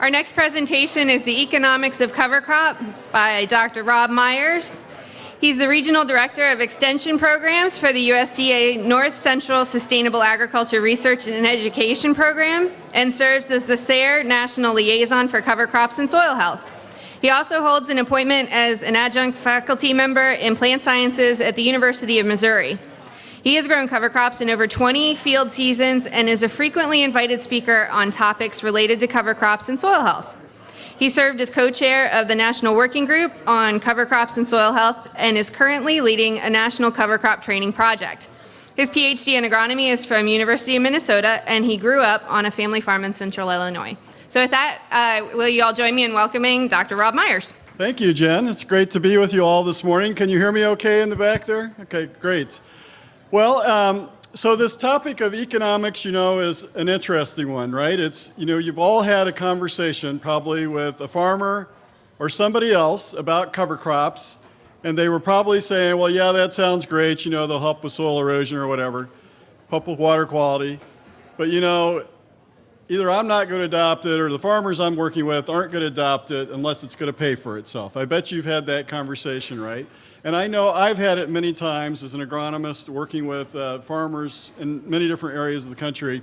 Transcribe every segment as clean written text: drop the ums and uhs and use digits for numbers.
Our next presentation is The Economics of Cover Crop by Dr. Rob Myers. He's the Regional Director of Extension Programs for the USDA North Central Sustainable Agriculture Research and Education Program and serves as the SARE National Liaison for Cover Crops and Soil Health. He also holds an appointment as an adjunct faculty member in plant sciences at the University of Missouri. He has grown cover crops in over 20 field seasons and is a frequently invited speaker on topics related to cover crops and soil health. He served as co-chair of the National Working Group on Cover Crops and Soil Health and is currently leading a national cover crop training project. His PhD in agronomy is from University of Minnesota, and he grew up on a family farm in central Illinois. So with that, will you all join me in welcoming Dr. Rob Myers? Thank you, Jen. It's great to be with you all this morning. Can you hear me okay in the back there? Okay, great. Well, so this topic of economics, is an interesting one, right? It's, you've all had a conversation probably with a farmer or somebody else about cover crops, and they were probably saying, well, yeah, that sounds great, they'll help with soil erosion or whatever, help with water quality, but either I'm not going to adopt it or the farmers I'm working with aren't going to adopt it unless it's going to pay for itself. I bet you've had that conversation, right? And I know I've had it many times as an agronomist working with farmers in many different areas of the country.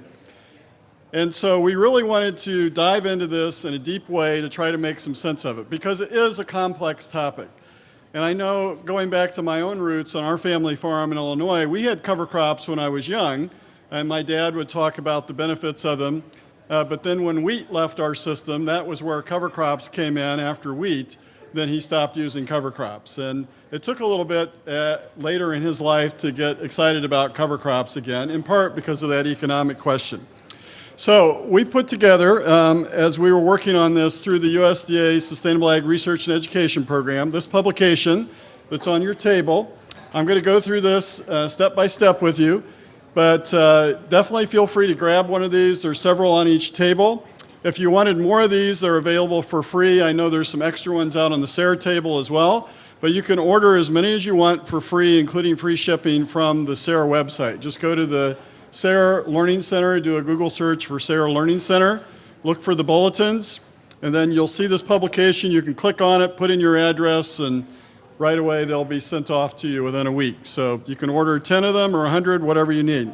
And so we really wanted to dive into this in a deep way to try to make some sense of it because it is a complex topic. And I know going back to my own roots on our family farm in Illinois, we had cover crops when I was young, and my dad would talk about the benefits of them. But then when wheat left our system, that was where cover crops came in after wheat. Then he stopped using cover crops. And it took a little bit later in his life to get excited about cover crops again, in part because of that economic question. So we put together, as we were working on this through the USDA Sustainable Ag Research and Education Program, this publication that's on your table. I'm going to go through this step by step with you, but definitely feel free to grab one of these. There's several on each table. If you wanted more of these, they're available for free. I know there's some extra ones out on the SARE table as well, but you can order as many as you want for free, including free shipping from the SARE website. Just go to the SARE Learning Center, do a Google search for SARE Learning Center, look for the bulletins, and then you'll see this publication. You can click on it, put in your address, and right away they'll be sent off to you within a week. So you can order 10 of them or 100, whatever you need.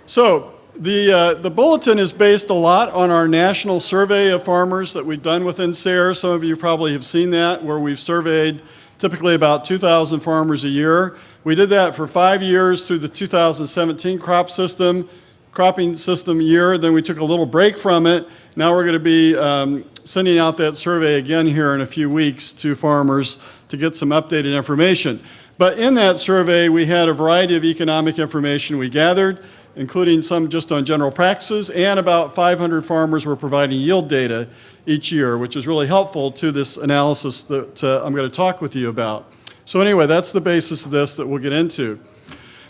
So the bulletin is based a lot on our national survey of farmers that we've done within SARE. Some of you probably have seen that, where we've surveyed typically about 2,000 farmers a year. We did that for 5 years through the 2017 cropping system year. Then we took a little break from it. Now we're going to be sending out that survey again here in a few weeks to farmers to get some updated information. But in that survey, we had a variety of economic information we gathered, including some just on general practices, and about 500 farmers were providing yield data each year, which is really helpful to this analysis that I'm going to talk with you about. So anyway, that's the basis of this that we'll get into.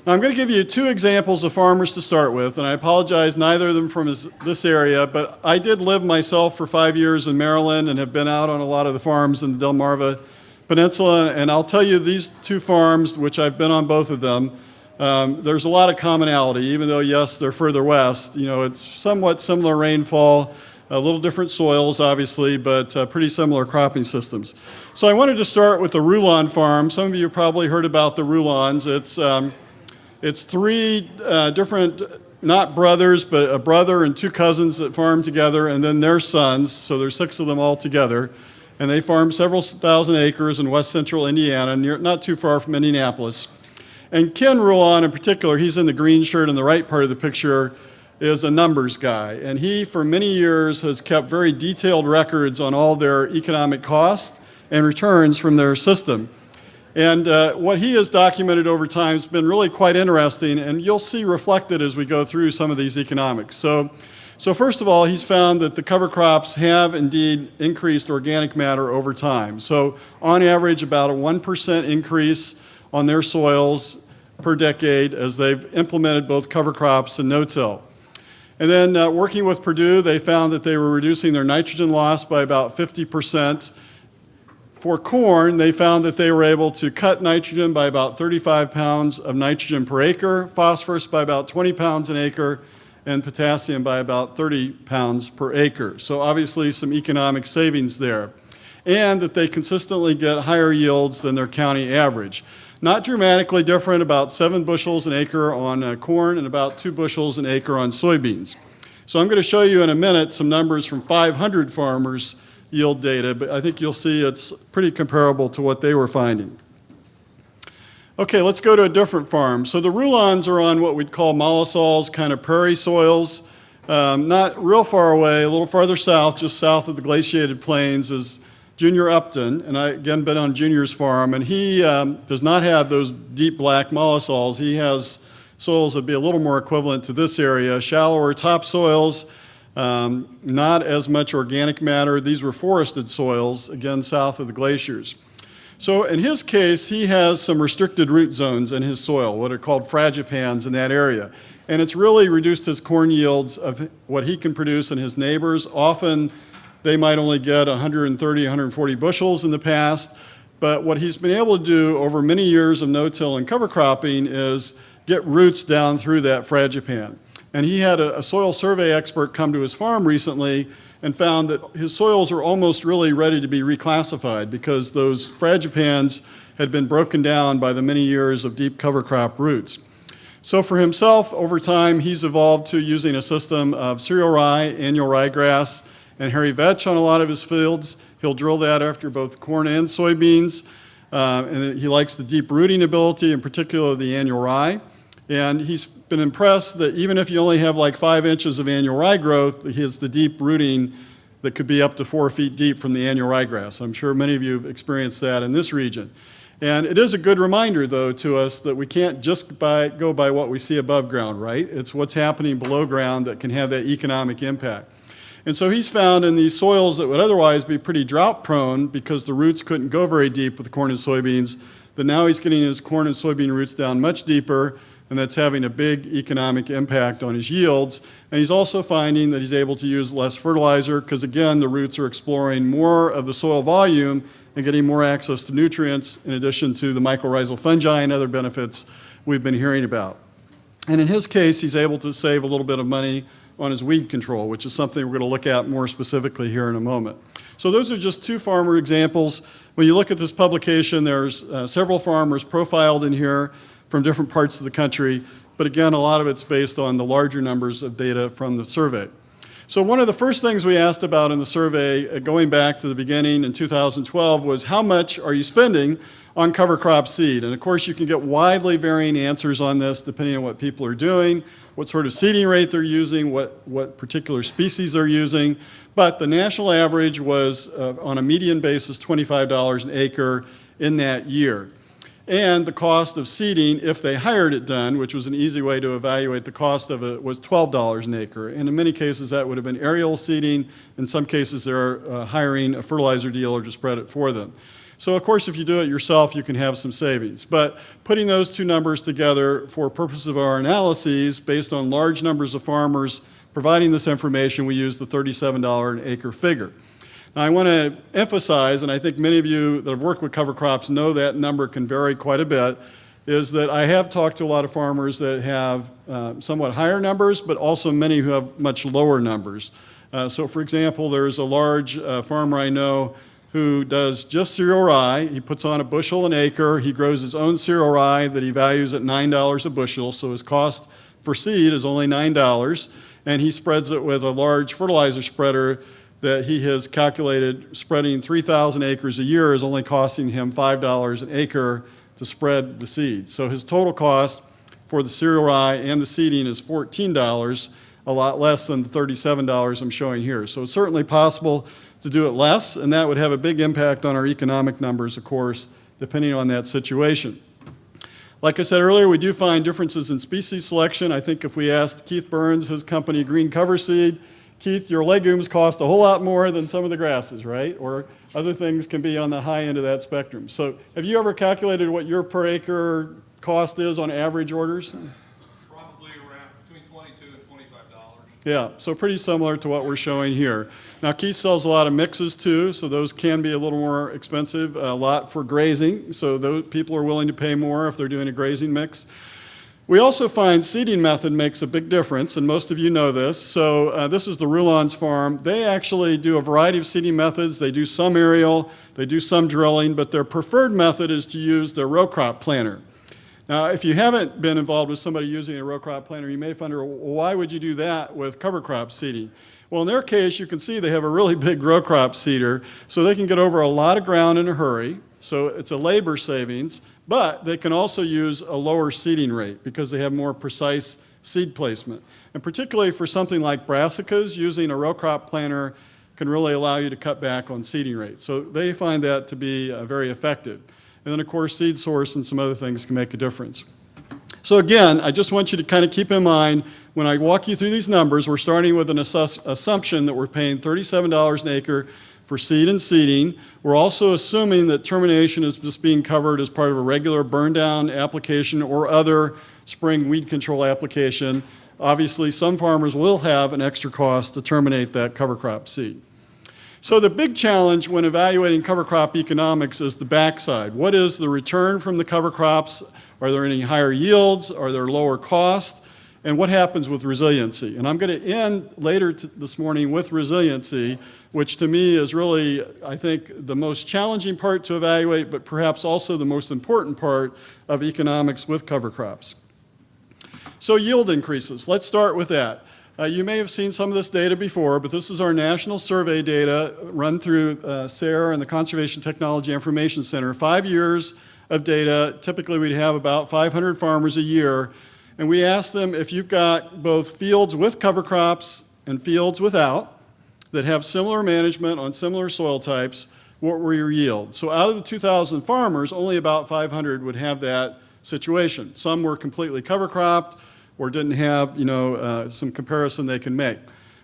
Now I'm going to give you two examples of farmers to start with, and I apologize, neither of them from this area, but I did live myself for 5 years in Maryland and have been out on a lot of the farms in the Delmarva Peninsula, and I'll tell you these two farms, which I've been on both of them, there's a lot of commonality, even though, yes, they're further west. It's somewhat similar rainfall, a little different soils, obviously, but pretty similar cropping systems. So I wanted to start with the Rulon farm. Some of you have probably heard about the Rulons. It's three different, not brothers, but a brother and two cousins that farm together, and then their sons, so there's 6 of them all together. And they farm several thousand acres in west central Indiana, not too far from Indianapolis. And Ken Rulon in particular, he's in the green shirt in the right part of the picture, is a numbers guy. And he, for many years, has kept very detailed records on all their economic costs and returns from their system. And what he has documented over time has been really quite interesting, and you'll see reflected as we go through some of these economics. So first of all, he's found that the cover crops have indeed increased organic matter over time. So on average, about a 1% increase on their soils per decade as they've implemented both cover crops and no-till. And then working with Purdue, they found that they were reducing their nitrogen loss by about 50%. For corn, they found that they were able to cut nitrogen by about 35 pounds of nitrogen per acre, phosphorus by about 20 pounds an acre, and potassium by about 30 pounds per acre. So obviously some economic savings there. And that they consistently get higher yields than their county average. Not dramatically different, about 7 bushels an acre on corn and about 2 bushels an acre on soybeans. So I'm going to show you in a minute some numbers from 500 farmers' yield data, but I think you'll see it's pretty comparable to what they were finding. Okay, let's go to a different farm. So the Rulons are on what we'd call mollisols, kind of prairie soils. Not real far away, a little farther south, just south of the glaciated plains is Junior Upton, and I, again, been on Junior's farm, and he does not have those deep black mollisols. He has soils that would be a little more equivalent to this area, shallower topsoils, not as much organic matter. These were forested soils, again, south of the glaciers. So in his case, he has some restricted root zones in his soil, what are called fragipans in that area. And it's really reduced his corn yields of what he can produce and his neighbors. Often they might only get 130, 140 bushels in the past. But what he's been able to do over many years of no-till and cover cropping is get roots down through that fragipan. And he had a soil survey expert come to his farm recently and found that his soils are almost really ready to be reclassified because those fragipans had been broken down by the many years of deep cover crop roots. So for himself, over time, he's evolved to using a system of cereal rye, annual ryegrass, and hairy vetch on a lot of his fields. He'll drill that after both corn and soybeans. And he likes the deep rooting ability, in particular the annual rye. And he's been impressed that even if you only have like 5 inches of annual rye growth, he has the deep rooting that could be up to 4 feet deep from the annual ryegrass. I'm sure many of you have experienced that in this region. And it is a good reminder, though, to us that we can't just go by what we see above ground, right? It's what's happening below ground that can have that economic impact. And so he's found in these soils that would otherwise be pretty drought prone because the roots couldn't go very deep with the corn and soybeans, that now he's getting his corn and soybean roots down much deeper, and that's having a big economic impact on his yields. And he's also finding that he's able to use less fertilizer because, again, the roots are exploring more of the soil volume and getting more access to nutrients in addition to the mycorrhizal fungi and other benefits we've been hearing about. And in his case, he's able to save a little bit of money on his weed control, which is something we're going to look at more specifically here in a moment. So those are just 2 farmer examples. When you look at this publication, there's several farmers profiled in here from different parts of the country, but again, a lot of it's based on the larger numbers of data from the survey. So one of the first things we asked about in the survey, going back to the beginning in 2012, was how much are you spending on cover crop seed? And of course, you can get widely varying answers on this depending on what people are doing, what sort of seeding rate they're using, what particular species they're using. But the national average was, on a median basis, $25 an acre in that year. And the cost of seeding, if they hired it done, which was an easy way to evaluate the cost of it, was $12 an acre. And in many cases, that would have been aerial seeding. In some cases, they're hiring a fertilizer dealer to spread it for them. So of course, if you do it yourself, you can have some savings. But putting those 2 numbers together for purposes of our analyses, based on large numbers of farmers providing this information, we use the $37 an acre figure. Now, I want to emphasize, and I think many of you that have worked with cover crops know that number can vary quite a bit, is that I have talked to a lot of farmers that have somewhat higher numbers, but also many who have much lower numbers. So for example, there's a large farmer I know who does just cereal rye. He puts on a bushel an acre. He grows his own cereal rye that he values at $9 a bushel, so his cost for seed is only $9, and he spreads it with a large fertilizer spreader that he has calculated spreading 3,000 acres a year is only costing him $5 an acre to spread the seed. So his total cost for the cereal rye and the seeding is $14, a lot less than the $37 I'm showing here. So it's certainly possible to do it less, and that would have a big impact on our economic numbers, of course, depending on that situation. Like I said earlier, we do find differences in species selection. I think if we asked Keith Burns, his company Green Cover Seed, Keith, your legumes cost a whole lot more than some of the grasses, right? Or other things can be on the high end of that spectrum. So have you ever calculated what your per acre cost is on average orders? Probably around between $22 and $25. Yeah, so pretty similar to what we're showing here. Now, Keith sells a lot of mixes too, so those can be a little more expensive, a lot for grazing. So those people are willing to pay more if they're doing a grazing mix. We also find seeding method makes a big difference, and most of you know this. So this is the Roulons farm. They actually do a variety of seeding methods. They do some aerial, they do some drilling, but their preferred method is to use their row crop planter. Now, if you haven't been involved with somebody using a row crop planter, you may wonder, well, why would you do that with cover crop seeding? Well, in their case, you can see they have a really big row crop seeder, so they can get over a lot of ground in a hurry. So it's a labor savings, but they can also use a lower seeding rate because they have more precise seed placement. And particularly for something like brassicas, using a row crop planter can really allow you to cut back on seeding rates. So they find that to be very effective. And then, of course, seed source and some other things can make a difference. So again, I just want you to kind of keep in mind, when I walk you through these numbers, we're starting with an assumption that we're paying $37 an acre for seed and seeding. We're also assuming that termination is just being covered as part of a regular burn down application or other spring weed control application. Obviously, some farmers will have an extra cost to terminate that cover crop seed. So the big challenge when evaluating cover crop economics is the backside. What is the return from the cover crops? Are there any higher yields? Are there lower costs? And what happens with resiliency? And I'm going to end later this morning with resiliency, which to me is really, I think, the most challenging part to evaluate, but perhaps also the most important part of economics with cover crops. So yield increases. Let's start with that. You may have seen some of this data before, but this is our national survey data run through SARE and the Conservation Technology Information Center. 5 years of data. Typically, we'd have about 500 farmers a year. And we asked them, if you've got both fields with cover crops and fields without that have similar management on similar soil types, what were your yields? So out of the 2,000 farmers, only about 500 would have that situation. Some were completely cover cropped or didn't have, some comparison they can make.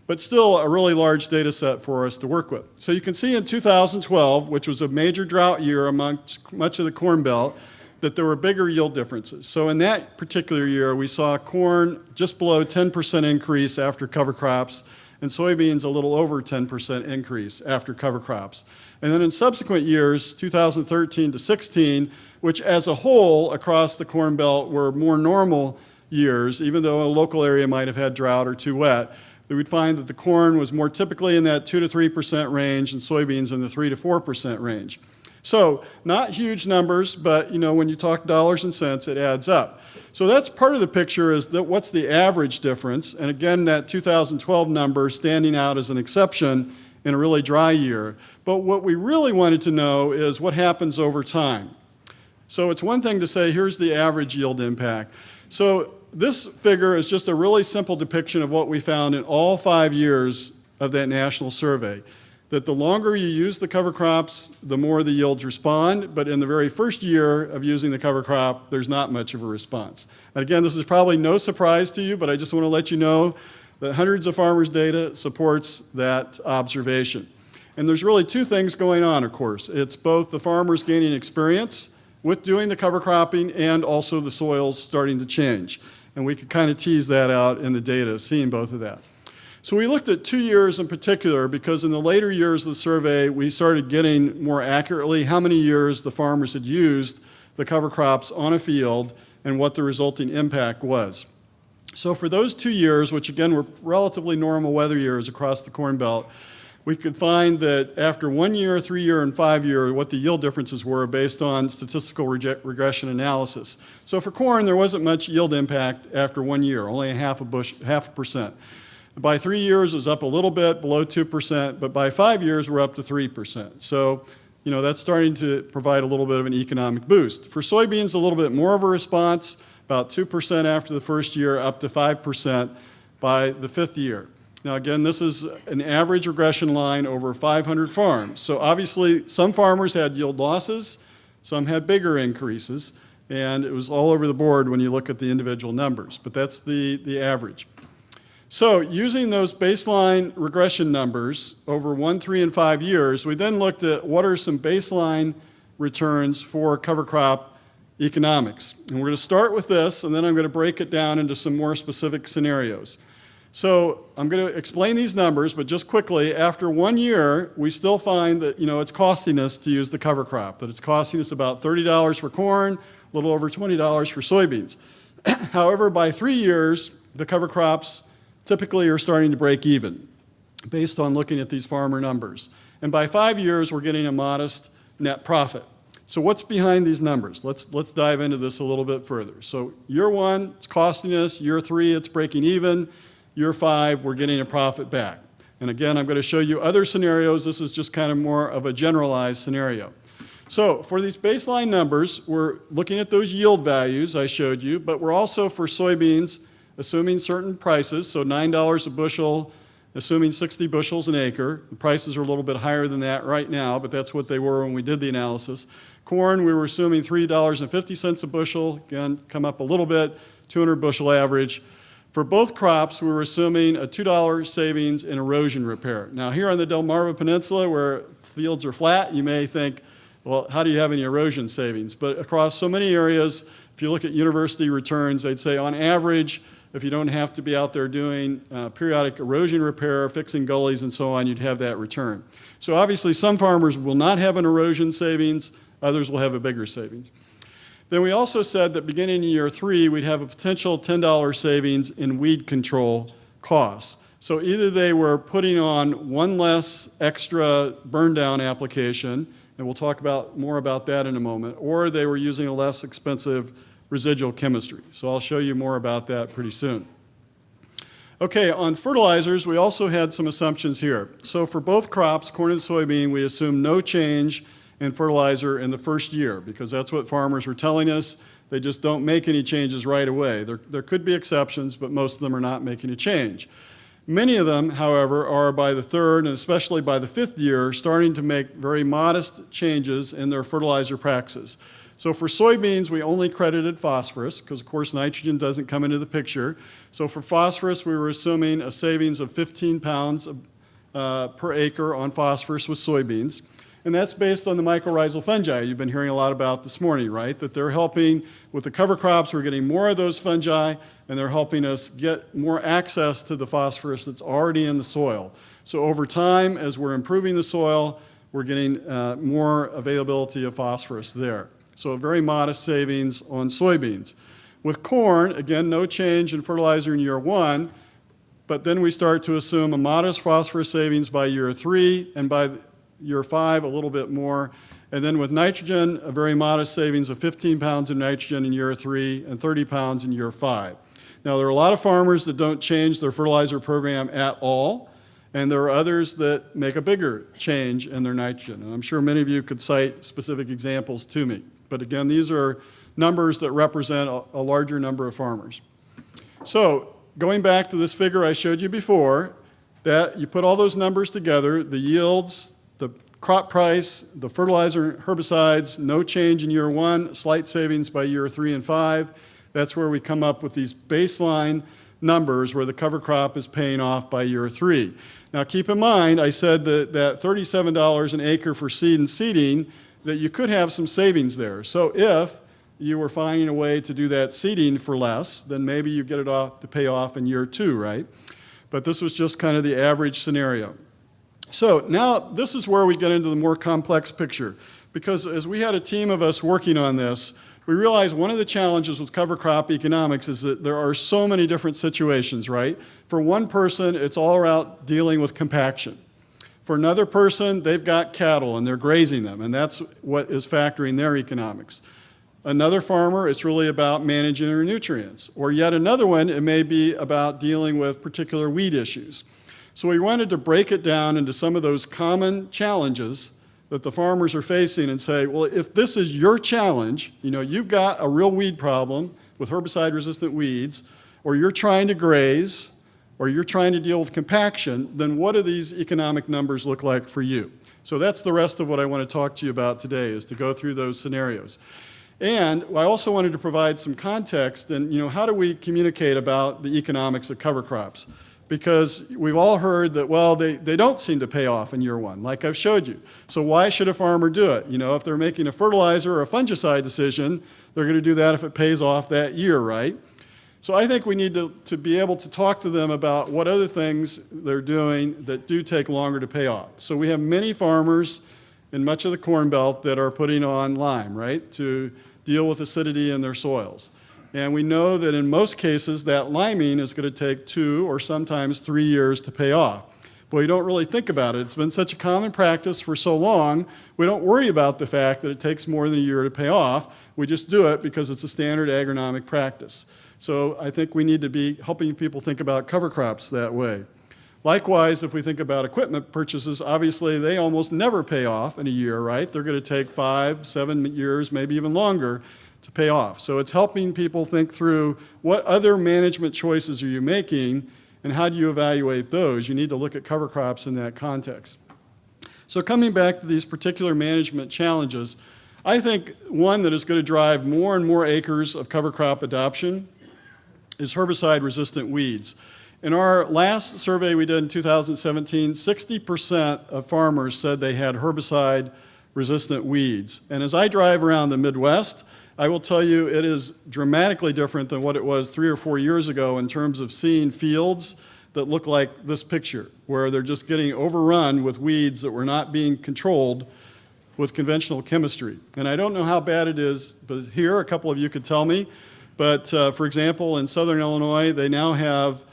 But still a really large data set for us to work with. So you can see in 2012, which was a major drought year amongst much of the Corn Belt, that there were bigger yield differences. So in that particular year, we saw corn just below 10% increase after cover crops, and soybeans a little over 10% increase after cover crops. And then in subsequent years, 2013 to 16, which as a whole across the Corn Belt were more normal years, even though a local area might have had drought or too wet, we'd find that the corn was more typically in that 2 to 3% range and soybeans in the 3 to 4% range. So not huge numbers, but when you talk dollars and cents, it adds up. So that's part of the picture, is that what's the average difference? And again, that 2012 number standing out as an exception in a really dry year. But what we really wanted to know is what happens over time. So it's one thing to say, here's the average yield impact. So this figure is just a really simple depiction of what we found in all 5 years of that national survey. That the longer you use the cover crops, the more the yields respond, but in the very first year of using the cover crop, there's not much of a response. And again, this is probably no surprise to you, but I just want to let you know that hundreds of farmers' data supports that observation. And there's really two things going on, of course. It's both the farmers gaining experience with doing the cover cropping and also the soils starting to change. And we could kind of tease that out in the data, seeing both of that. So we looked at 2 years in particular because in the later years of the survey, we started getting more accurately how many years the farmers had used the cover crops on a field and what the resulting impact was. So for those 2 years, which again were relatively normal weather years across the Corn Belt, we could find that after 1 year, 3 year, and 5 year, what the yield differences were based on statistical regression analysis. So for corn, there wasn't much yield impact after 1 year, only half a percent. By 3 years, it was up a little bit, below 2%, but by 5 years, we're up to 3%. So, that's starting to provide a little bit of an economic boost. For soybeans, a little bit more of a response, about 2% after the first year, up to 5% by the 5th year. Now, again, this is an average regression line over 500 farms. So obviously, some farmers had yield losses, some had bigger increases, and it was all over the board when you look at the individual numbers, but that's the average. So using those baseline regression numbers over 1, 3, and 5 years, we then looked at what are some baseline returns for cover crop economics. And we're going to start with this, and then I'm going to break it down into some more specific scenarios. So I'm going to explain these numbers, but just quickly, after 1 year, we still find that it's costing us to use the cover crop, that it's costing us about $30 for corn, a little over $20 for soybeans. However, by 3 years, the cover crops typically are starting to break even based on looking at these farmer numbers. And by 5 years, we're getting a modest net profit. So what's behind these numbers? Let's dive into this a little bit further. So year 1, it's costing us. Year 3, it's breaking even. Year 5, we're getting a profit back. And again, I'm going to show you other scenarios. This is just kind of more of a generalized scenario. So for these baseline numbers, we're looking at those yield values I showed you, but we're also for soybeans assuming certain prices, so $9 a bushel, assuming 60 bushels an acre. The prices are a little bit higher than that right now, but that's what they were when we did the analysis. Corn, we were assuming $3.50 a bushel, again, come up a little bit, 200 bushel average. For both crops, we were assuming a $2 savings in erosion repair. Now here on the Delmarva Peninsula, where fields are flat, you may think, well, how do you have any erosion savings? But across so many areas, if you look at university returns, they'd say on average, if you don't have to be out there doing periodic erosion repair, fixing gullies and so on, you'd have that return. So obviously some farmers will not have an erosion savings, others will have a bigger savings. Then we also said that beginning in year 3, we'd have a potential $10 savings in weed control costs. So either they were putting on one less extra burn down application, and we'll talk more about that in a moment, or they were using a less expensive residual chemistry. So I'll show you more about that pretty soon. Okay, on fertilizers, we also had some assumptions here. So for both crops, corn and soybean, we assume no change in fertilizer in the first year, because that's what farmers were telling us. They just don't make any changes right away. There could be exceptions, but most of them are not making a change. Many of them, however, are by the 3rd and especially by the 5th year starting to make very modest changes in their fertilizer practices. So for soybeans, we only credited phosphorus because, of course, nitrogen doesn't come into the picture. So for phosphorus, we were assuming a savings of 15 pounds per acre on phosphorus with soybeans. And that's based on the mycorrhizal fungi you've been hearing a lot about this morning, right? That they're helping with the cover crops. We're getting more of those fungi, and they're helping us get more access to the phosphorus that's already in the soil. So over time, as we're improving the soil, we're getting more availability of phosphorus there. So a very modest savings on soybeans. With corn, again, no change in fertilizer in year 1, but then we start to assume a modest phosphorus savings by year 3, and by year 5, a little bit more. And then with nitrogen, a very modest savings of 15 pounds of nitrogen in year 3 and 30 pounds in year 5. Now, there are a lot of farmers that don't change their fertilizer program at all, and there are others that make a bigger change in their nitrogen. And I'm sure many of you could cite specific examples to me. But again, these are numbers that represent a larger number of farmers. So going back to this figure I showed you before, that you put all those numbers together, the yields, the crop price, the fertilizer, herbicides, no change in year 1, slight savings by year 3 and 5. That's where we come up with these baseline numbers where the cover crop is paying off by year 3. Now keep in mind, I said that $37 an acre for seed and seeding, that you could have some savings there. So if you were finding a way to do that seeding for less, then maybe you get it off to pay off in year 2, right? But this was just kind of the average scenario. So now this is where we get into the more complex picture, because as we had a team of us working on this, we realized one of the challenges with cover crop economics is that there are so many different situations, right? For one person, it's all about dealing with compaction. For another person, they've got cattle and they're grazing them, and that's what is factoring their economics. Another farmer, it's really about managing their nutrients. Or yet another one, it may be about dealing with particular weed issues. So we wanted to break it down into some of those common challenges that the farmers are facing and say, well, if this is your challenge, you know, you've got a real weed problem with herbicide-resistant weeds, or you're trying to graze, or you're trying to deal with compaction, then what do these economic numbers look like for you? So that's the rest of what I want to talk to you about today, is to go through those scenarios. And I also wanted to provide some context and, you know, how do we communicate about the economics of cover crops? Because we've all heard that, well, they don't seem to pay off in year 1, like I've showed you. So why should a farmer do it? You know, if they're making a fertilizer or a fungicide decision, they're going to do that if it pays off that year, right? So I think we need to be able to talk to them about what other things they're doing that do take longer to pay off. So we have many farmers in much of the Corn Belt that are putting on lime, right, to deal with acidity in their soils. And we know that in most cases, that liming is going to take 2 or sometimes 3 years to pay off. But we don't really think about it. It's been such a common practice for so long, we don't worry about the fact that it takes more than a year to pay off. We just do it because it's a standard agronomic practice. So I think we need to be helping people think about cover crops that way. Likewise, if we think about equipment purchases, obviously they almost never pay off in a year, right? They're going to take 5, 7 years, maybe even longer to pay off. So it's helping people think through what other management choices are you making and how do you evaluate those? You need to look at cover crops in that context. So coming back to these particular management challenges, I think one that is going to drive more and more acres of cover crop adoption is herbicide-resistant weeds. In our last survey we did in 2017, 60% of farmers said they had herbicide-resistant weeds. And as I drive around the Midwest, I will tell you it is dramatically different than what it was 3 or 4 years ago in terms of seeing fields that look like this picture, where they're just getting overrun with weeds that were not being controlled with conventional chemistry. And I don't know how bad it is, but here, a couple of you could tell me, but for example, in southern Illinois, they now have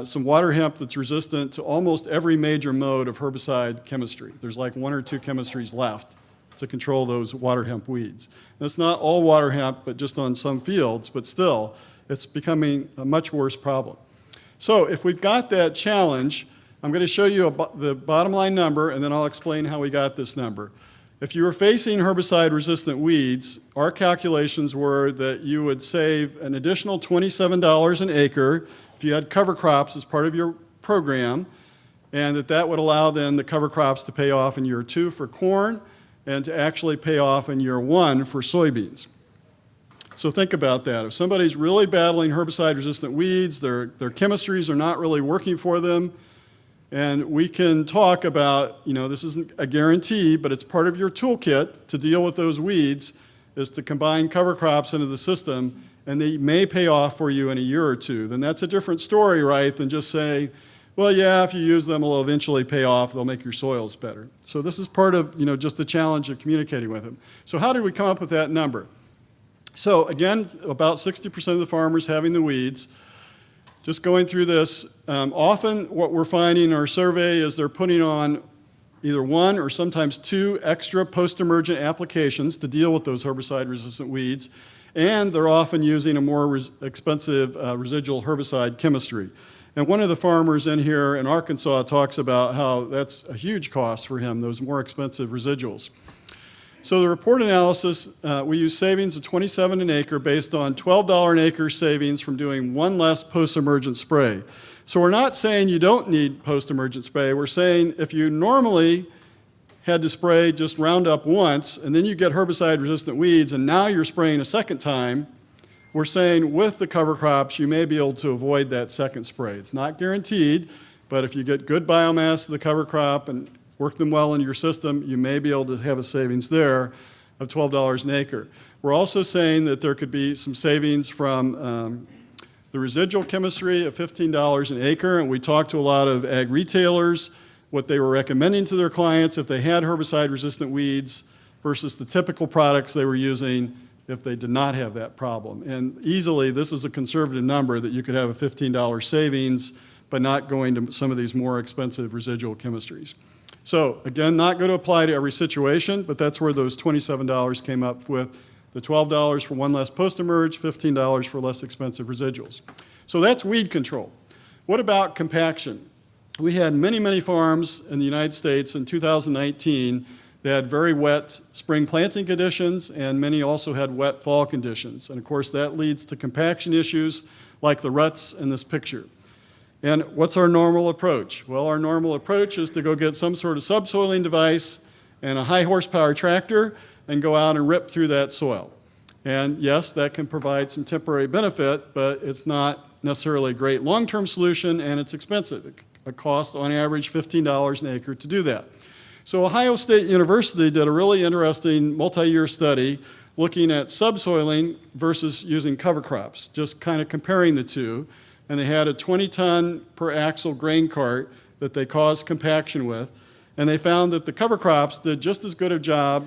some water hemp that's resistant to almost every major mode of herbicide chemistry. There's like 1 or 2 chemistries left to control those water hemp weeds. That's not all water hemp, but just on some fields, but still, it's becoming a much worse problem. So if we've got that challenge, I'm going to show you the bottom line number, and then I'll explain how we got this number. If you were facing herbicide-resistant weeds, our calculations were that you would save an additional $27 an acre if you had cover crops as part of your program, and that would allow then the cover crops to pay off in year 2 for corn, and to actually pay off in year 1 for soybeans. So think about that. If somebody's really battling herbicide-resistant weeds, their chemistries are not really working for them, and we can talk about, this isn't a guarantee, but it's part of your toolkit to deal with those weeds, is to combine cover crops into the system, and they may pay off for you in a year or 2. Then that's a different story, right, than just saying, well, yeah, if you use them, it'll eventually pay off. They'll make your soils better. So this is part of, just the challenge of communicating with them. So how did we come up with that number? So again, about 60% of the farmers having the weeds. Just going through this, often what we're finding in our survey is they're putting on either 1 or sometimes 2 extra post-emergent applications to deal with those herbicide-resistant weeds, and they're often using a more expensive residual herbicide chemistry. And one of the farmers in here in Arkansas talks about how that's a huge cost for him, those more expensive residuals. So the report analysis, we use savings of $27 an acre based on $12 an acre savings from doing 1 less post-emergent spray. So we're not saying you don't need post-emergent spray. We're saying if you normally had to spray just Roundup once, and then you get herbicide-resistant weeds, and now you're spraying a second time, we're saying with the cover crops, you may be able to avoid that second spray. It's not guaranteed, but if you get good biomass of the cover crop and work them well into your system, you may be able to have a savings there of $12 an acre. We're also saying that there could be some savings from the residual chemistry of $15 an acre, and we talked to a lot of ag retailers, what they were recommending to their clients if they had herbicide-resistant weeds versus the typical products they were using if they did not have that problem. And easily, this is a conservative number that you could have a $15 savings by not going to some of these more expensive residual chemistries. So again, not going to apply to every situation, but that's where those $27 came up with the $12 for 1 less post-emerge, $15 for less expensive residuals. So that's weed control. What about compaction? We had many, many farms in the United States in 2019 that had very wet spring planting conditions, and many also had wet fall conditions. And of course, that leads to compaction issues like the ruts in this picture. And what's our normal approach? Well, our normal approach is to go get some sort of subsoiling device and a high horsepower tractor and go out and rip through that soil. And yes, that can provide some temporary benefit, but it's not necessarily a great long-term solution, and it's expensive. It costs on average $15 an acre to do that. So Ohio State University did a really interesting multi-year study looking at subsoiling versus using cover crops, just kind of comparing the two. And they had a 20-ton per axle grain cart that they caused compaction with. And they found that the cover crops did just as good a job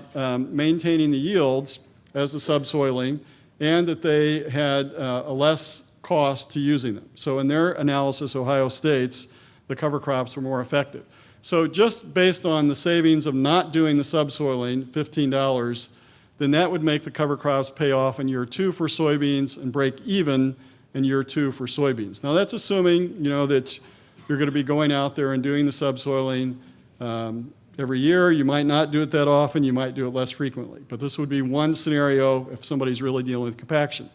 maintaining the yields as the subsoiling. and that they had a less cost to using them. So in their analysis, Ohio states the cover crops were more effective. So just based on the savings of not doing the subsoiling, $15, then that would make the cover crops pay off in year 2 for soybeans and break even in year 2 for soybeans. Now that's assuming, that you're going to be going out there and doing the subsoiling every year. You might not do it that often. You might do it less frequently. But this would be one scenario if somebody's really dealing with compaction.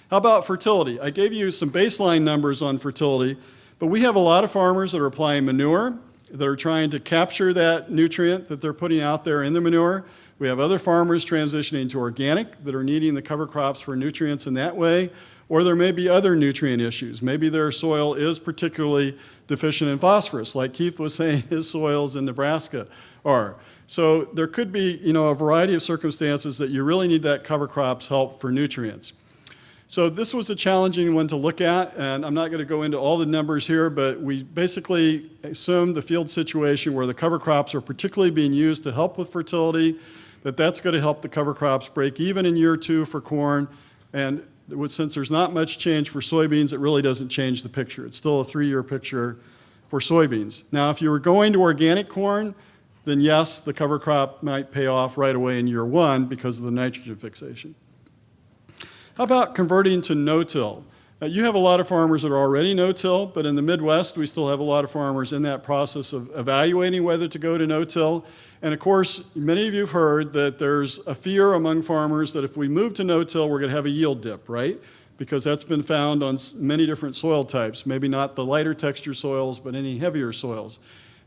How about fertility? I gave you some baseline numbers on fertility, but we have a lot of farmers that are applying manure, that are trying to capture that nutrient that they're putting out there in the manure. We have other farmers transitioning to organic that are needing the cover crops for nutrients in that way, or there may be other nutrient issues. Maybe their soil is particularly deficient in phosphorus, like Keith was saying his soils in Nebraska are. So there could be, a variety of circumstances that you really need that cover crops help for nutrients. So this was a challenging one to look at, and I'm not going to go into all the numbers here, but we basically assumed the field situation where the cover crops are particularly being used to help with fertility, that's going to help the cover crops break even in year 2 for corn, and since there's not much change for soybeans, it really doesn't change the picture. It's still a 3-year picture for soybeans. Now, if you were going to organic corn, then yes, the cover crop might pay off right away in year 1 because of the nitrogen fixation. How about converting to no-till? You have a lot of farmers that are already no-till, but in the Midwest, we still have a lot of farmers in that process of evaluating whether to go to no-till. And of course, many of you have heard that there's a fear among farmers that if we move to no-till, we're going to have a yield dip, right? Because that's been found on many different soil types, maybe not the lighter texture soils, but any heavier soils.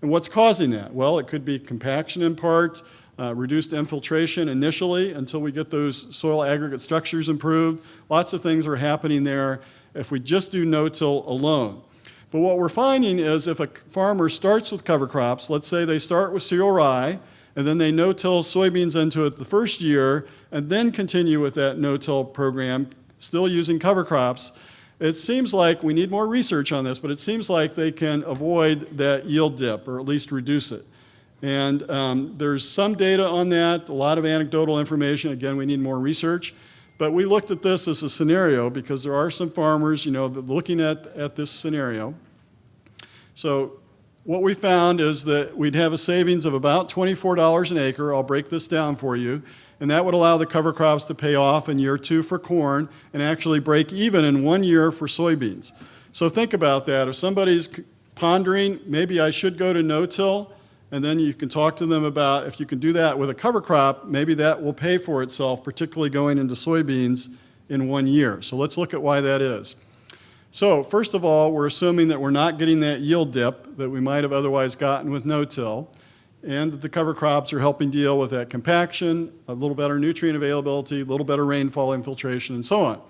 And what's causing that? Well, it could be compaction in part, reduced infiltration initially until we get those soil aggregate structures improved. Lots of things are happening there if we just do no-till alone. But what we're finding is if a farmer starts with cover crops, let's say they start with cereal rye, and then they no-till soybeans into it the first year, and then continue with that no-till program, still using cover crops, it seems like we need more research on this, but it seems like they can avoid that yield dip, or at least reduce it. And there's some data on that, a lot of anecdotal information. Again, we need more research. But we looked at this as a scenario because there are some farmers, that looking at this scenario. So what we found is that we'd have a savings of about $24 an acre. I'll break this down for you. And that would allow the cover crops to pay off in year 2 for corn and actually break even in 1 year for soybeans. So think about that. If somebody's pondering, maybe I should go to no-till, and then you can talk to them about if you can do that with a cover crop, maybe that will pay for itself, particularly going into soybeans in 1 year. So let's look at why that is. So first of all, we're assuming that we're not getting that yield dip that we might have otherwise gotten with no-till, and that the cover crops are helping deal with that compaction, a little better nutrient availability, a little better rainfall infiltration, and so on.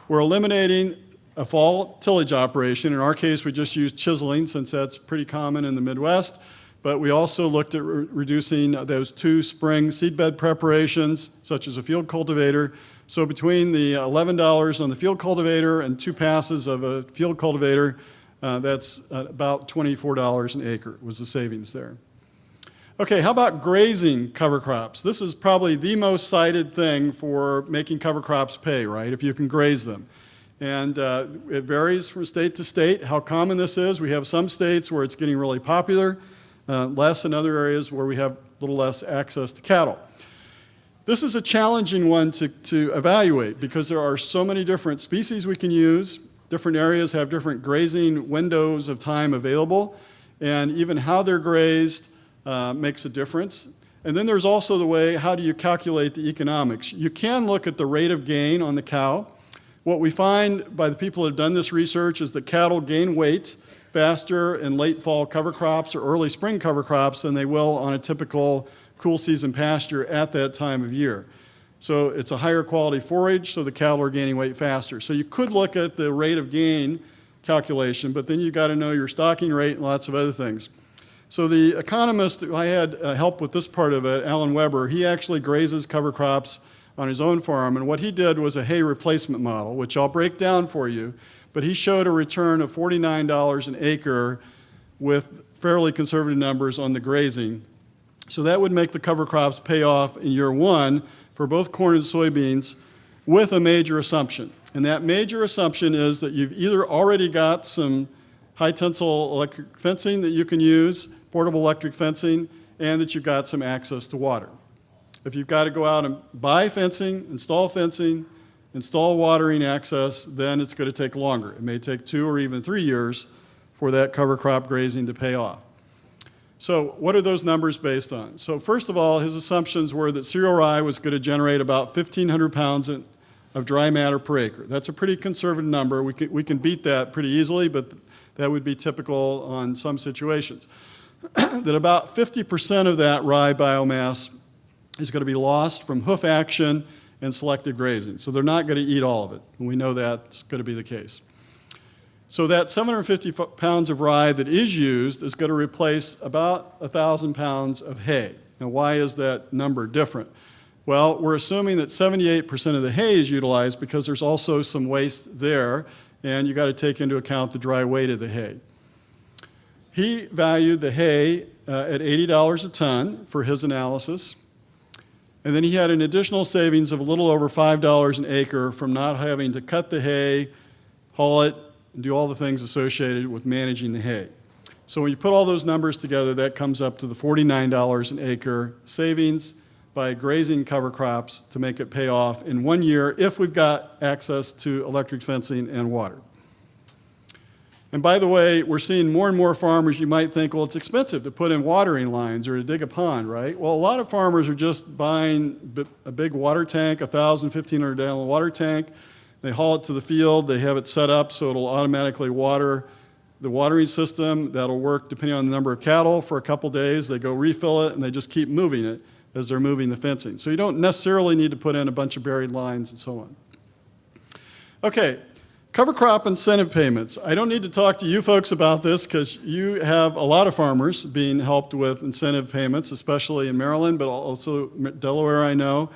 We're eliminating a fall tillage operation. In our case, we just used chiseling since that's pretty common in the Midwest. But we also looked at reducing those 2 spring seedbed preparations, such as a field cultivator. So between the $11 on the field cultivator and 2 passes of a field cultivator, that's about $24 an acre was the savings there. Okay, how about grazing cover crops? This is probably the most cited thing for making cover crops pay, right, if you can graze them. And it varies from state to state how common this is. We have some states where it's getting really popular. Less in other areas where we have a little less access to cattle. This is a challenging one to evaluate because there are so many different species we can use. Different areas have different grazing windows of time available, and even how they're grazed makes a difference. And then there's also the way, how do you calculate the economics? You can look at the rate of gain on the cow. What we find by the people who have done this research is that cattle gain weight faster in late fall cover crops or early spring cover crops than they will on a typical cool season pasture at that time of year. So it's a higher quality forage, so the cattle are gaining weight faster. So you could look at the rate of gain calculation, but then you've got to know your stocking rate and lots of other things. So the economist who I had help with this part of it, Alan Weber, he actually grazes cover crops on his own farm, and what he did was a hay replacement model, which I'll break down for you. But he showed a return of $49 an acre with fairly conservative numbers on the grazing. So that would make the cover crops pay off in year 1 for both corn and soybeans with a major assumption. And that major assumption is that you've either already got some high tensile electric fencing that you can use, portable electric fencing, and that you've got some access to water. If you've got to go out and buy fencing, install watering access, then it's going to take longer. It may take 2 or even 3 years for that cover crop grazing to pay off. So what are those numbers based on? So first of all, his assumptions were that cereal rye was going to generate about 1,500 pounds of dry matter per acre. That's a pretty conservative number. We can beat that pretty easily, but that would be typical on some situations. That about 50% of that rye biomass is going to be lost from hoof action and selective grazing. So they're not going to eat all of it, and we know that's going to be the case. So that 750 pounds of rye that is used is going to replace about 1,000 pounds of hay. Now, why is that number different? Well, we're assuming that 78% of the hay is utilized because there's also some waste there, and you've got to take into account the dry weight of the hay. He valued the hay at $80 a ton for his analysis. And then he had an additional savings of a little over $5 an acre from not having to cut the hay, haul it, and do all the things associated with managing the hay. So when you put all those numbers together, that comes up to the $49 an acre savings by grazing cover crops to make it pay off in 1 year if we've got access to electric fencing and water. And by the way, we're seeing more and more farmers, you might think, well, it's expensive to put in watering lines or to dig a pond, right? Well, a lot of farmers are just buying a big water tank, 1,000, 1,500 gallon water tank. They haul it to the field. They have it set up so it'll automatically water the watering system. That'll work depending on the number of cattle for a couple days. They go refill it, and they just keep moving it as they're moving the fencing. So you don't necessarily need to put in a bunch of buried lines and so on. Okay. Cover crop incentive payments. I don't need to talk to you folks about this because you have a lot of farmers being helped with incentive payments, especially in Maryland, but also Delaware, I know.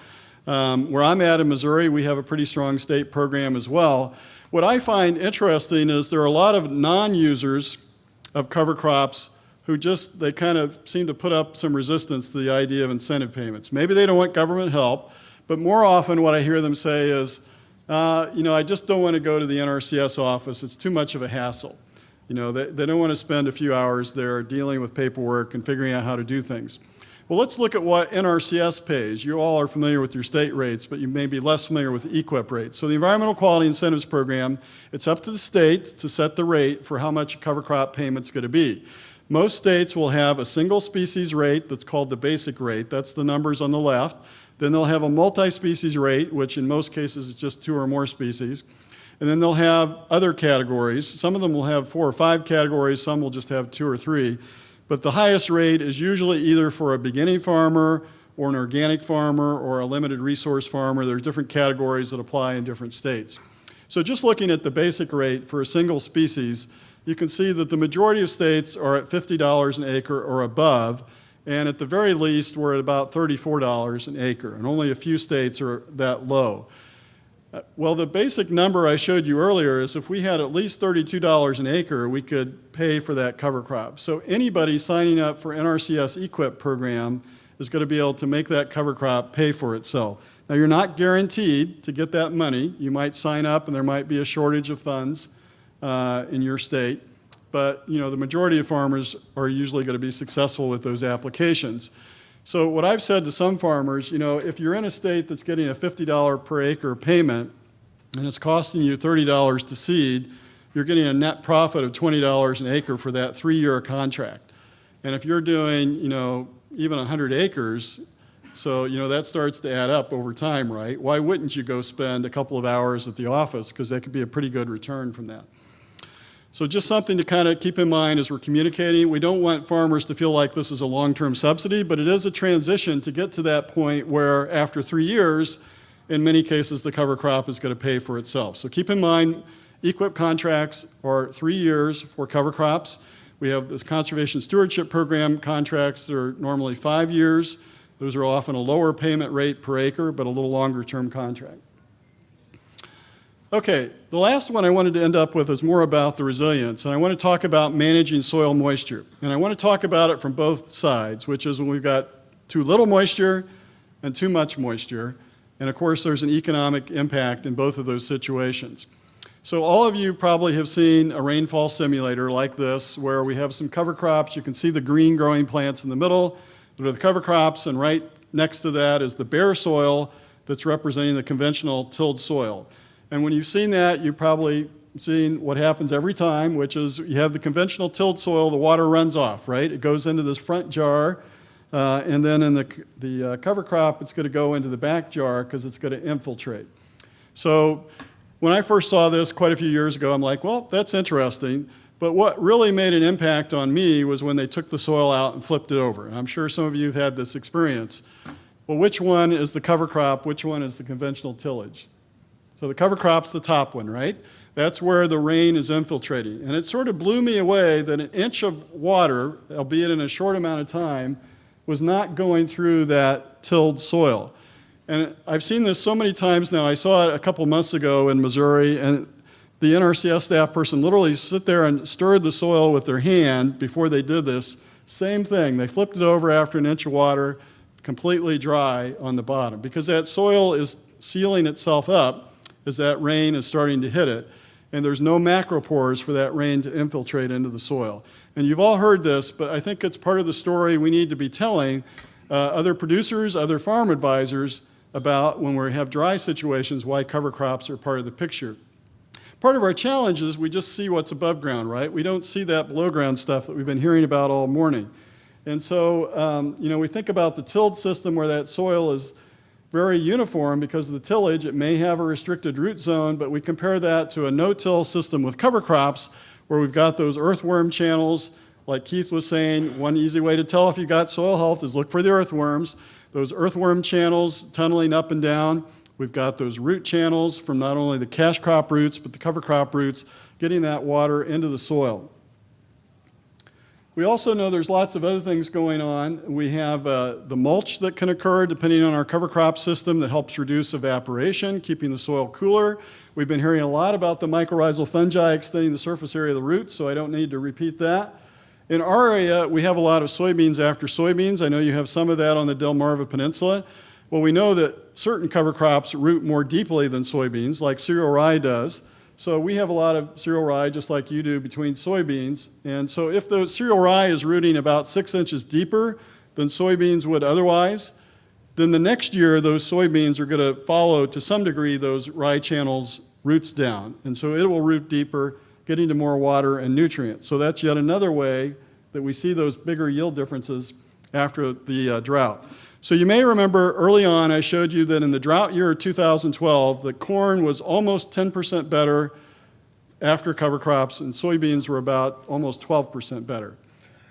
Where I'm at in Missouri, we have a pretty strong state program as well. What I find interesting is there are a lot of non-users of cover crops who they kind of seem to put up some resistance to the idea of incentive payments. Maybe they don't want government help, but more often what I hear them say is, I just don't want to go to the NRCS office. It's too much of a hassle. They don't want to spend a few hours there dealing with paperwork and figuring out how to do things. Well, let's look at what NRCS pays. You all are familiar with your state rates, but you may be less familiar with the EQIP rates. So the Environmental Quality Incentives Program, it's up to the state to set the rate for how much a cover crop payment's going to be. Most states will have a single species rate that's called the basic rate. That's the numbers on the left. Then they'll have a multi-species rate, which in most cases is just 2 or more species. And then they'll have other categories. Some of them will have 4 or 5 categories. Some will just have 2 or 3. But the highest rate is usually either for a beginning farmer or an organic farmer or a limited resource farmer. There are different categories that apply in different states. So just looking at the basic rate for a single species, you can see that the majority of states are at $50 an acre or above. And at the very least, we're at about $34 an acre, and only a few states are that low. Well, the basic number I showed you earlier is if we had at least $32 an acre, we could pay for that cover crop. So anybody signing up for NRCS EQIP program is going to be able to make that cover crop pay for itself. Now, you're not guaranteed to get that money. You might sign up, and there might be a shortage of funds in your state. But the majority of farmers are usually going to be successful with those applications. So what I've said to some farmers, if you're in a state that's getting a $50 per acre payment and it's costing you $30 to seed, you're getting a net profit of $20 an acre for that 3-year contract. And if you're doing, even 100 acres, so that starts to add up over time, right? Why wouldn't you go spend a couple of hours at the office, because that could be a pretty good return from that. So just something to kind of keep in mind as we're communicating. We don't want farmers to feel like this is a long-term subsidy, but it is a transition to get to that point where after 3 years, in many cases, the cover crop is going to pay for itself. So keep in mind, EQIP contracts are 3 years for cover crops. We have this Conservation Stewardship Program contracts that are normally 5 years. Those are often a lower payment rate per acre, but a little longer-term contract. Okay, the last one I wanted to end up with is more about the resilience, and I want to talk about managing soil moisture. And I want to talk about it from both sides, which is when we've got too little moisture and too much moisture. And of course, there's an economic impact in both of those situations. So all of you probably have seen a rainfall simulator like this, where we have some cover crops. You can see the green growing plants in the middle. Those are the cover crops, and right next to that is the bare soil that's representing the conventional tilled soil. And when you've seen that, you've probably seen what happens every time, which is you have the conventional tilled soil, the water runs off, right? It goes into this front jar, and then in the cover crop, it's going to go into the back jar because it's going to infiltrate. So when I first saw this quite a few years ago, I'm like, well, that's interesting. But what really made an impact on me was when they took the soil out and flipped it over. And I'm sure some of you have had this experience. Well, which one is the cover crop? Which one is the conventional tillage? So the cover crop's the top one, right? That's where the rain is infiltrating. And it sort of blew me away that an inch of water, albeit in a short amount of time, was not going through that tilled soil. And I've seen this so many times now. I saw it a couple months ago in Missouri, and the NRCS staff person literally sit there and stirred the soil with their hand before they did this. Same thing. They flipped it over after an inch of water, completely dry on the bottom, because that soil is sealing itself up as that rain is starting to hit it. And there's no macropores for that rain to infiltrate into the soil. And you've all heard this, but I think it's part of the story we need to be telling other producers, other farm advisors, about when we have dry situations, why cover crops are part of the picture. Part of our challenge is we just see what's above ground, right? We don't see that below ground stuff that we've been hearing about all morning. And so, we think about the tilled system where that soil is very uniform because of the tillage. It may have a restricted root zone, but we compare that to a no-till system with cover crops where we've got those earthworm channels. Like Keith was saying, one easy way to tell if you got soil health is look for the earthworms. Those earthworm channels tunneling up and down. We've got those root channels from not only the cash crop roots, but the cover crop roots, getting that water into the soil. We also know there's lots of other things going on. We have the mulch that can occur depending on our cover crop system that helps reduce evaporation, keeping the soil cooler. We've been hearing a lot about the mycorrhizal fungi extending the surface area of the roots, so I don't need to repeat that. In our area, we have a lot of soybeans after soybeans. I know you have some of that on the Delmarva Peninsula. Well, we know that certain cover crops root more deeply than soybeans, like cereal rye does. So we have a lot of cereal rye, just like you do, between soybeans. And so if the cereal rye is rooting about 6 inches deeper than soybeans would otherwise, then the next year those soybeans are going to follow, to some degree, those rye channels' roots down. And so it will root deeper, getting to more water and nutrients. So that's yet another way that we see those bigger yield differences after the drought. So you may remember early on I showed you that in the drought year of 2012, the corn was almost 10% better after cover crops, and soybeans were about almost 12% better.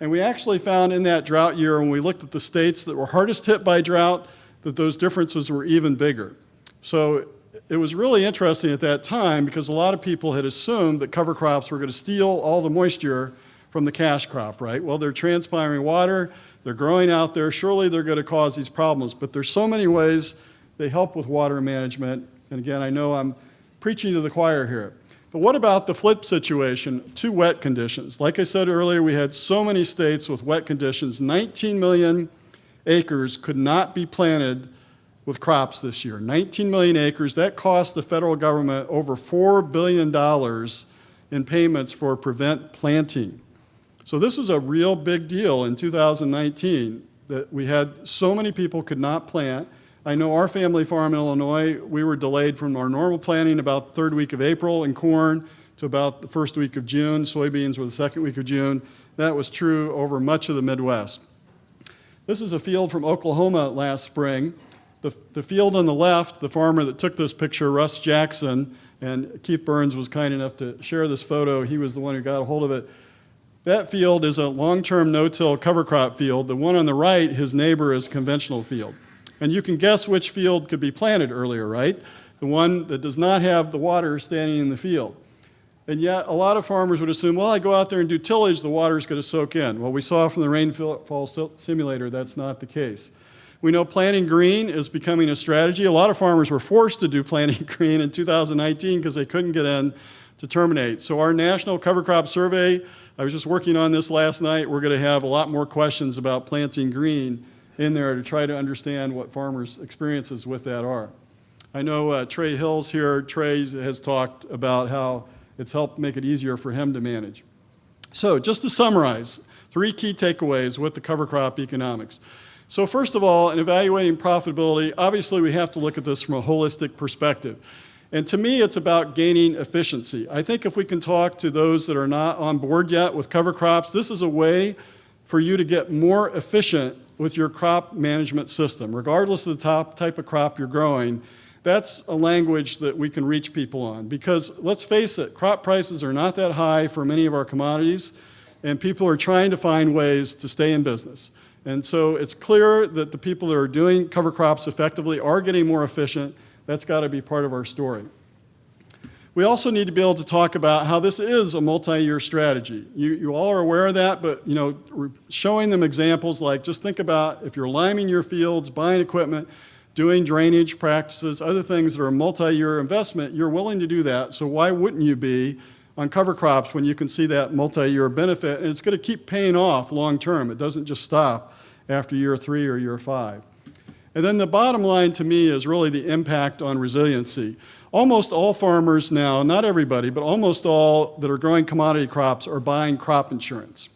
And we actually found in that drought year, when we looked at the states that were hardest hit by drought, that those differences were even bigger. So it was really interesting at that time because a lot of people had assumed that cover crops were going to steal all the moisture from the cash crop, right? Well, they're transpiring water, they're growing out there, surely they're going to cause these problems. But there's so many ways they help with water management. And again, I know I'm preaching to the choir here. But what about the flip situation, two wet conditions? Like I said earlier, we had so many states with wet conditions. 19 million acres could not be planted with crops this year. 19 million acres, that cost the federal government over $4 billion in payments for prevent planting. So this was a real big deal in 2019 that we had so many people could not plant. I know our family farm in Illinois, we were delayed from our normal planting about the third week of April in corn to about the first week of June. Soybeans were the second week of June. That was true over much of the Midwest. This is a field from Oklahoma last spring. The field on the left, the farmer that took this picture, Russ Jackson, and Keith Burns was kind enough to share this photo. He was the one who got a hold of it. That field is a long-term no-till cover crop field. The one on the right, his neighbor, is conventional field. And you can guess which field could be planted earlier, right? The one that does not have the water standing in the field. And yet, a lot of farmers would assume, well, I go out there and do tillage, the water's going to soak in. Well, we saw from the rainfall simulator that's not the case. We know planting green is becoming a strategy. A lot of farmers were forced to do planting green in 2019 because they couldn't get in to terminate. So our national cover crop survey, I was just working on this last night. We're going to have a lot more questions about planting green in there to try to understand what farmers' experiences with that are. I know Trey Hill's here. Trey has talked about how it's helped make it easier for him to manage. So just to summarize, 3 key takeaways with the cover crop economics. So first of all, in evaluating profitability, obviously we have to look at this from a holistic perspective. And to me, it's about gaining efficiency. I think if we can talk to those that are not on board yet with cover crops, this is a way for you to get more efficient with your crop management system. Regardless of the type of crop you're growing, that's a language that we can reach people on. Because let's face it, crop prices are not that high for many of our commodities, and people are trying to find ways to stay in business. And so it's clear that the people that are doing cover crops effectively are getting more efficient. That's got to be part of our story. We also need to be able to talk about how this is a multi-year strategy. You all are aware of that, but showing them examples like, just think about if you're liming your fields, buying equipment, doing drainage practices, other things that are a multi-year investment, you're willing to do that. So why wouldn't you be on cover crops when you can see that multi-year benefit? And it's going to keep paying off long term. It doesn't just stop after year 3 or year 5. And then the bottom line to me is really the impact on resiliency. Almost all farmers now, not everybody, but almost all that are growing commodity crops are buying crop insurance.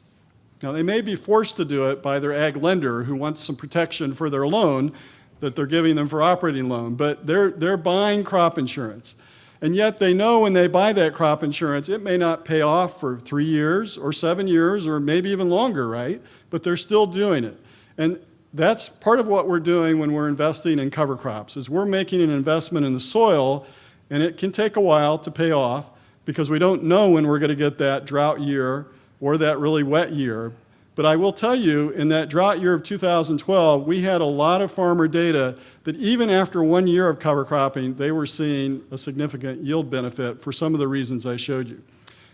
Now they may be forced to do it by their ag lender who wants some protection for their loan that they're giving them for operating loan, but they're buying crop insurance. And yet they know when they buy that crop insurance, it may not pay off for 3 years or 7 years or maybe even longer, right? But they're still doing it. And that's part of what we're doing when we're investing in cover crops, is we're making an investment in the soil, and it can take a while to pay off because we don't know when we're going to get that drought year or that really wet year. But I will tell you, in that drought year of 2012, we had a lot of farmer data that even after 1 year of cover cropping, they were seeing a significant yield benefit for some of the reasons I showed you.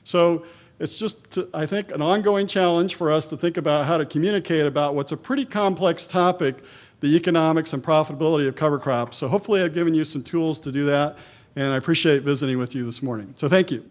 So it's just, I think, an ongoing challenge for us to think about how to communicate about what's a pretty complex topic, the economics and profitability of cover crops. So hopefully I've given you some tools to do that, and I appreciate visiting with you this morning. So thank you.